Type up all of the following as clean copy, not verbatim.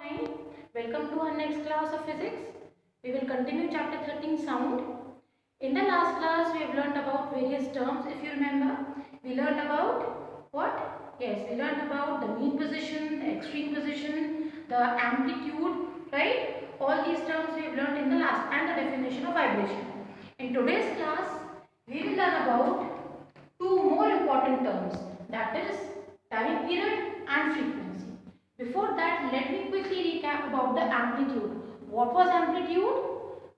Fine. Welcome to our next class of physics. We will continue chapter 13 sound. In the last class we have learned about various terms. If you remember, we learned about what? Yes, we learned about the mean position, the extreme position, the amplitude, right? All these terms we have learned in the last, and the definition of vibration. In today's class we will learn about two more important terms, that is time period and frequency. Before that, let me quickly recap about the amplitude. What was amplitude?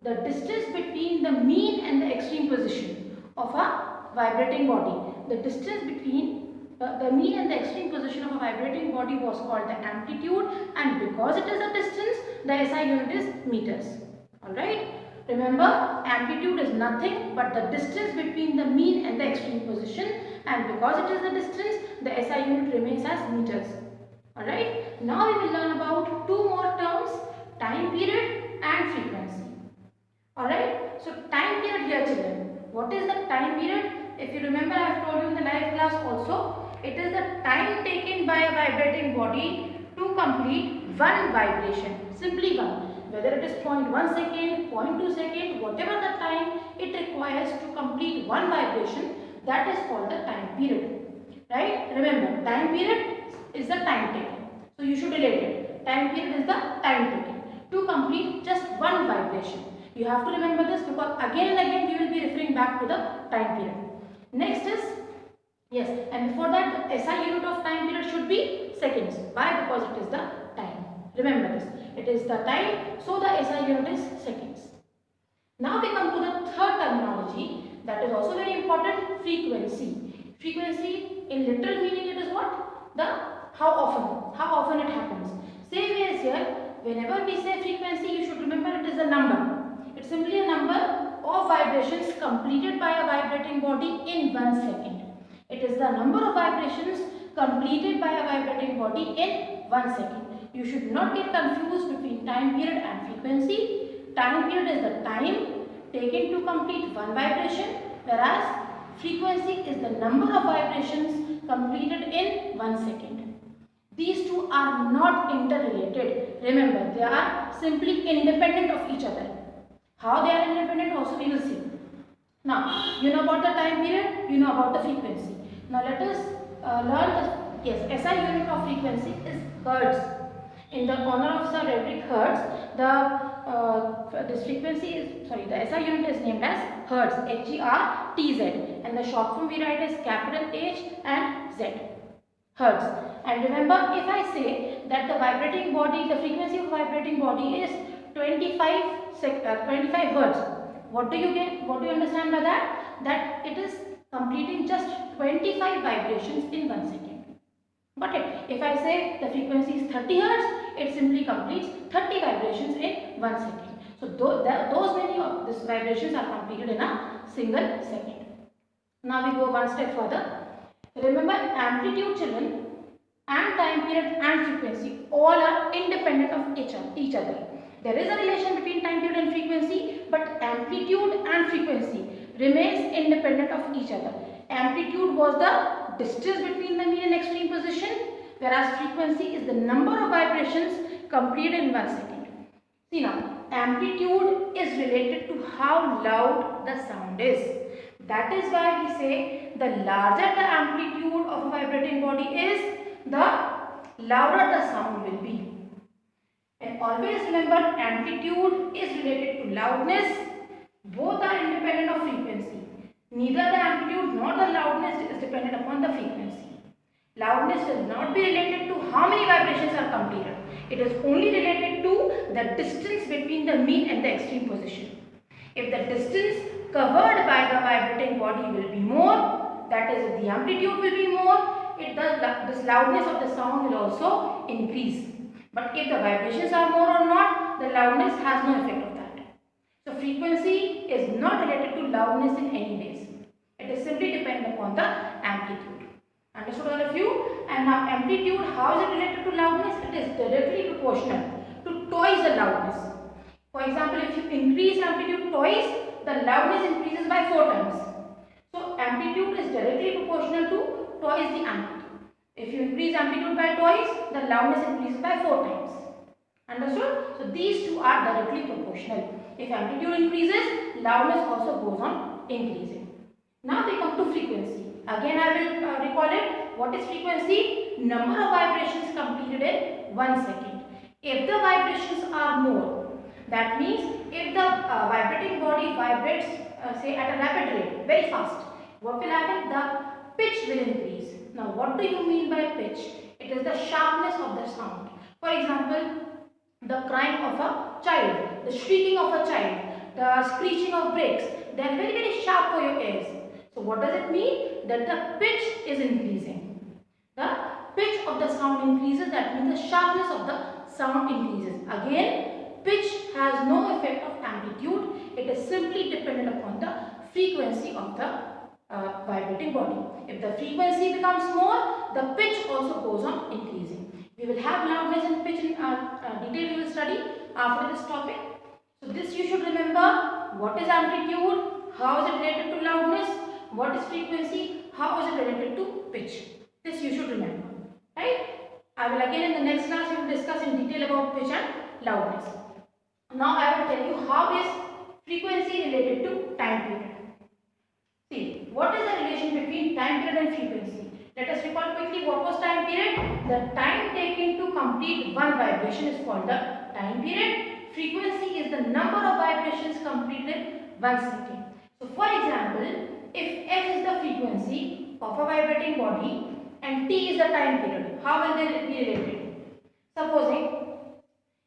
The distance between the mean and the extreme position of a vibrating body. The distance between the mean and the extreme position of a vibrating body was called the amplitude, and because it is a distance, the SI unit is meters. Alright? Remember, amplitude is nothing but the distance between the mean and the extreme position, and because it is the distance, the SI unit remains as meters. Alright, now we will learn about two more terms, time period and frequency. Alright, so time period here children. What is the time period? If you remember, I have told you in the live class also, it is the time taken by a vibrating body to complete one vibration, simply one. Whether it is 0.1 second, 0.2 second, whatever the time it requires to complete one vibration, that is called the time period. Right? Remember, time period is the time taken. So you should relate it. Time period is the time taken to complete just one vibration. You have to remember this because again and again you will be referring back to the time period. Next is, yes, and before that the SI unit of time period should be seconds. Why? Because it is the time. Remember this. It is the time, so the SI unit is seconds. Now we come to the third terminology that is also very important, frequency. Frequency in literal meaning it is what? The how often it happens. Same way as here, whenever we say frequency, you should remember it is a number. It's simply a number of vibrations completed by a vibrating body in 1 second. It is the number of vibrations completed by a vibrating body in 1 second. You should not get confused between time period and frequency. Time period is the time taken to complete one vibration, whereas frequency is the number of vibrations completed in 1 second. These two are not interrelated. Remember, they are simply independent of each other. How they are independent also we will see. Now, you know about the time period, you know about the frequency. Now let us learn the SI unit of frequency is hertz. In the honor of Sir Frederick Hertz, this frequency is, the SI unit is named as hertz, H-E-R-T-Z, and the short form we write as capital H and Z, hertz. And remember, if I say that the vibrating body, the frequency of vibrating body is 25 hertz, what do you get? What do you understand by that? That it is completing just 25 vibrations in 1 second. Got it? If I say the frequency is 30 hertz, it simply completes 30 vibrations in 1 second. So those many of these vibrations are completed in a single second. Now we go one step further. Remember, amplitude children and time period and frequency all are independent of each other. There is a relation between time period and frequency, but amplitude and frequency remains independent of each other. Amplitude was the distance between the mean and extreme position, whereas frequency is the number of vibrations completed in 1 second. See now, amplitude is related to how loud the sound is. That is why we say the larger the amplitude of a vibrating body is, the louder the sound will be. And always remember, amplitude is related to loudness. Both are independent of frequency. Neither the amplitude nor the loudness is dependent upon the frequency. Loudness will not be related to how many vibrations are completed. It is only related to the distance between the mean and the extreme position. If the distance covered by the vibrating body will be more, that is, if the amplitude will be more, this loudness of the sound will also increase. But if the vibrations are more or not, the loudness has no effect of that. So frequency is not related to loudness in any ways. It is simply dependent upon the amplitude. Understood all of you? And now amplitude, how is it related to loudness? It is directly proportional to twice the loudness. For example, if you increase amplitude twice, the loudness increases by 4 times. So amplitude is directly proportional to twice the amplitude. If you increase amplitude by twice, the loudness increases by 4 times. these two are directly proportional. If amplitude increases, loudness also goes on increasing. Now we come to frequency. Again I will recall it. What is frequency? Number of vibrations completed in 1 second. If the vibrations are more, that means if the vibrating body vibrates say at a rapid rate, very fast, what will happen? The pitch will increase. Now what do you mean by pitch? It is the sharpness of the sound. For example, the crying of a child, the shrieking of a child, the screeching of brakes, they are very, very sharp for your ears. So what does it mean? That the pitch is increasing. The pitch of the sound increases, that means the sharpness of the sound increases. Again, pitch has no effect of amplitude. It is simply dependent upon the frequency of the vibrating body. If the frequency becomes more, the pitch also goes on increasing. We will have loudness and pitch in detail we will study after this topic. So this you should remember. What is amplitude? How is it related to loudness? What is frequency? How is it related to pitch? This you should remember. Right? I will again in the next class we will discuss in detail about pitch and loudness. Now I will tell you how is frequency related to time period. See, what is the relation between time period and frequency? Let us recall quickly what was time period. The time taken to complete one vibration is called the time period. Frequency is the number of vibrations completed in 1 second. So for example, if f is the frequency of a vibrating body and t is the time period, how will they be related? Supposing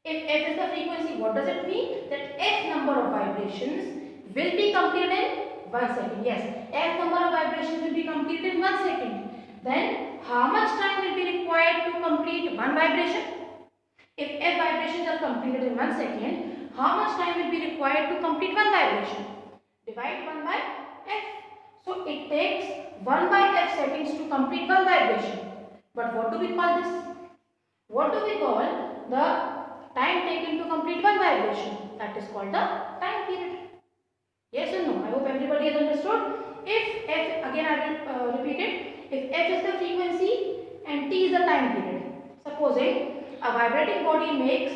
if f is the frequency, what does it mean? That f number of vibrations will be completed in 1 second. Yes, f number of vibrations will be completed in 1 second. Then how much time will be required to complete one vibration? If f vibrations are completed in 1 second, how much time will be required to complete one vibration? Divide 1 by f. So it takes 1 by f seconds to complete one vibration. But what do we call this? What do we call the time taken to complete one vibration? That is called the time period. Yes or no? I hope everybody has understood. If f, again I will repeat it. If f is the frequency and t is the time period. Supposing a vibrating body makes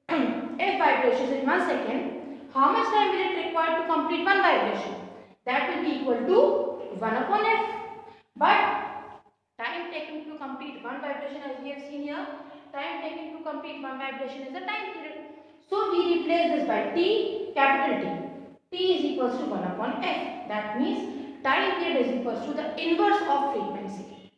f vibrations in 1 second, how much time will it require to complete one vibration? That will be equal to 1 upon f. But time taken to complete one vibration, as we have seen here, time taken to complete one vibration is the time period. So we replace this by t, capital T. T is equals to 1 upon f. That means time period is equals to the inverse of frequency.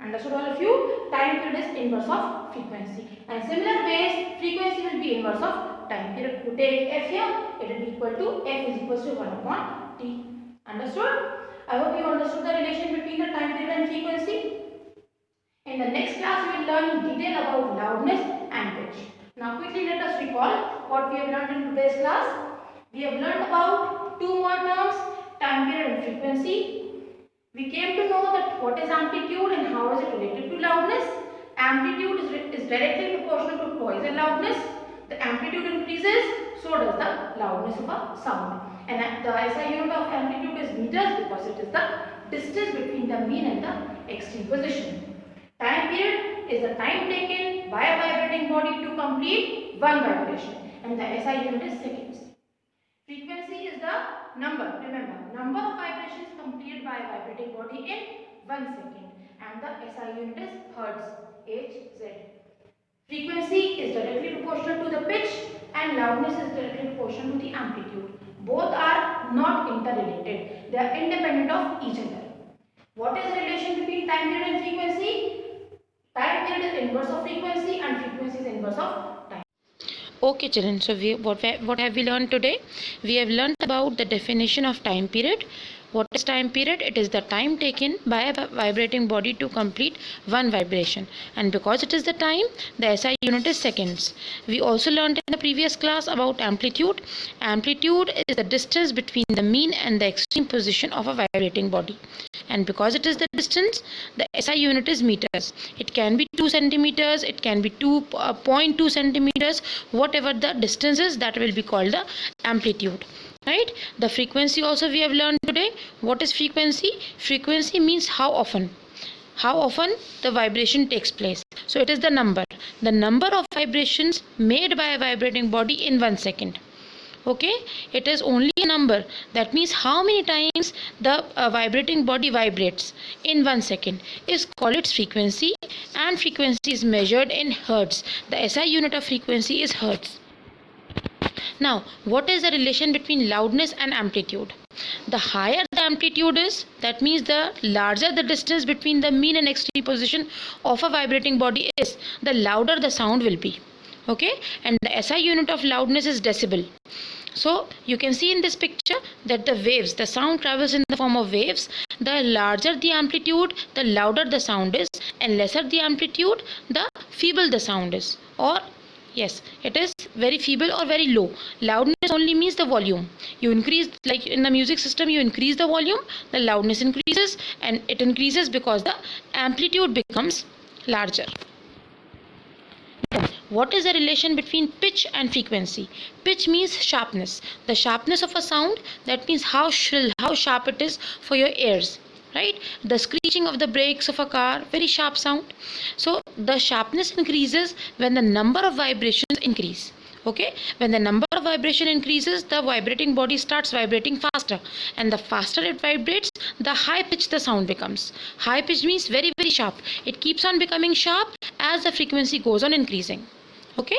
Understood all of you? Time period is inverse of frequency. And similar ways, frequency will be inverse of time period. To take f here, it will be equal to f is equals to 1 upon t. Understood? I hope you understood the relation between the time period and frequency. In the next class, we will learn in detail about loudness and pitch. Now quickly let us recall what we have learned in today's class. We have learned about two more terms, time period and frequency. We came to know that what is amplitude and how is it related to loudness. Amplitude is directly proportional to twice the loudness. The amplitude increases, so does the loudness of a sound. And the SI unit of amplitude is meters because it is the distance between the mean and the extreme position. Time period is the time taken by a vibrating body to complete one vibration, and the SI unit is seconds. Frequency is the number, remember, number of vibrations completed by a vibrating body in 1 second, and the SI unit is hertz, Hz. Frequency is directly proportional to the pitch and loudness is directly proportional to the amplitude. Both are not interrelated, they are independent of each other. What is the relation between time period and frequency? Time period is inverse of frequency and frequency is inverse of time. Okay children, so what have we learned today? We have learned about the definition of time period. What is time period? It is the time taken by a vibrating body to complete one vibration, and because it is the time, the SI unit is seconds. We also learned in the previous class about amplitude. Amplitude is the distance between the mean and the extreme position of a vibrating body, and because it is the distance, the SI unit is meters. It can be 2 centimeters, it can be 2.2 centimeters, whatever the distance is, that will be called the amplitude. Right? The frequency also we have learned today. What is frequency? Frequency means how often the vibration takes place. So it is the number of vibrations made by a vibrating body in 1 second. Okay, it is only a number. That means how many times the vibrating body vibrates in 1 second is called its frequency, and frequency is measured in hertz. The SI unit of frequency is hertz. Now, what is the relation between loudness and amplitude? The higher the amplitude is, that means the larger the distance between the mean and extreme position of a vibrating body is, the louder the sound will be. Okay, and the SI unit of loudness is decibel. So you can see in this picture that the sound travels in the form of waves. The larger the amplitude, the louder the sound is, and lesser the amplitude, the feeble the sound is. Or yes, it is very feeble or very low. Loudness only means the volume. You increase, like in the music system, you increase the volume, the loudness increases, and it increases because the amplitude becomes larger. What is the relation between pitch and frequency? Pitch means sharpness. The sharpness of a sound, that means how shrill, how sharp it is for your ears. Right? The screeching of the brakes of a car, very sharp sound. So the sharpness increases when the number of vibrations increase. Okay, when the number of vibration increases, the vibrating body starts vibrating faster, and the faster it vibrates, the high pitch the sound becomes. High pitch means very, very sharp. It keeps on becoming sharp as the frequency goes on increasing. Okay,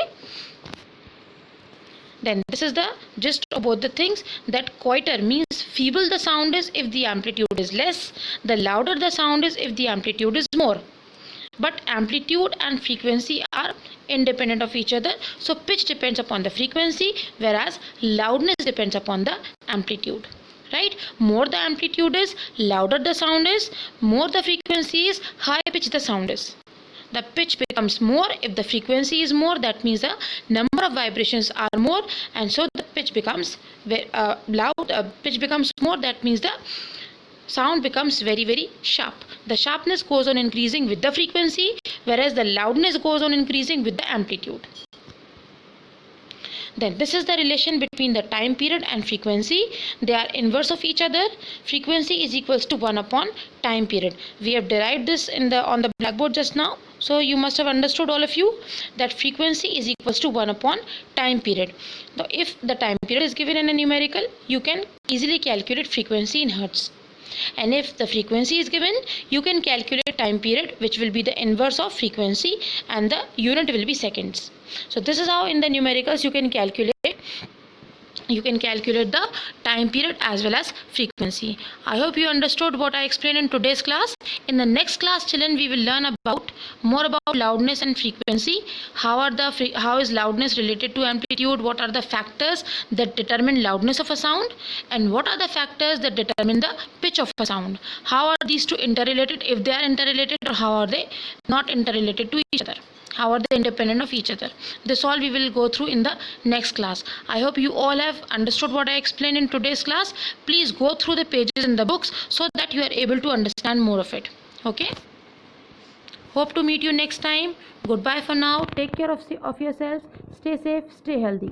then this is the gist of both the things, that quieter means feeble the sound is if the amplitude is less, the louder the sound is if the amplitude is more. But amplitude and frequency are independent of each other. So pitch depends upon the frequency, whereas loudness depends upon the amplitude. Right? More the amplitude is, louder the sound is. More the frequency is, high pitch the sound is. The pitch becomes more if the frequency is more. That means the number of vibrations are more, and so the pitch becomes loud. Pitch becomes more. That means the sound becomes very, very sharp. The sharpness goes on increasing with the frequency, whereas the loudness goes on increasing with the amplitude. Then this is the relation between the time period and frequency. They are inverse of each other. Frequency is equals to 1 upon time period. We have derived this on the blackboard just now. So you must have understood, all of you, that frequency is equals to 1 upon time period. Now if the time period is given in a numerical, you can easily calculate frequency in hertz. And if the frequency is given, you can calculate time period, which will be the inverse of frequency, and the unit will be seconds. So this is how in the numericals you can calculate the time period as well as frequency. I hope you understood what I explained in today's class. In the next class, children, we will learn more about loudness and frequency. How is loudness related to amplitude? What are the factors that determine loudness of a sound? And what are the factors that determine the pitch of a sound? How are these two interrelated, if they are interrelated, or how are they not interrelated to each other? How are they independent of each other? This all we will go through in the next class. I hope you all have understood what I explained in today's class. Please go through the pages in the books so that you are able to understand more of it. Okay? Hope to meet you next time. Goodbye for now. Take care of yourselves. Stay safe. Stay healthy.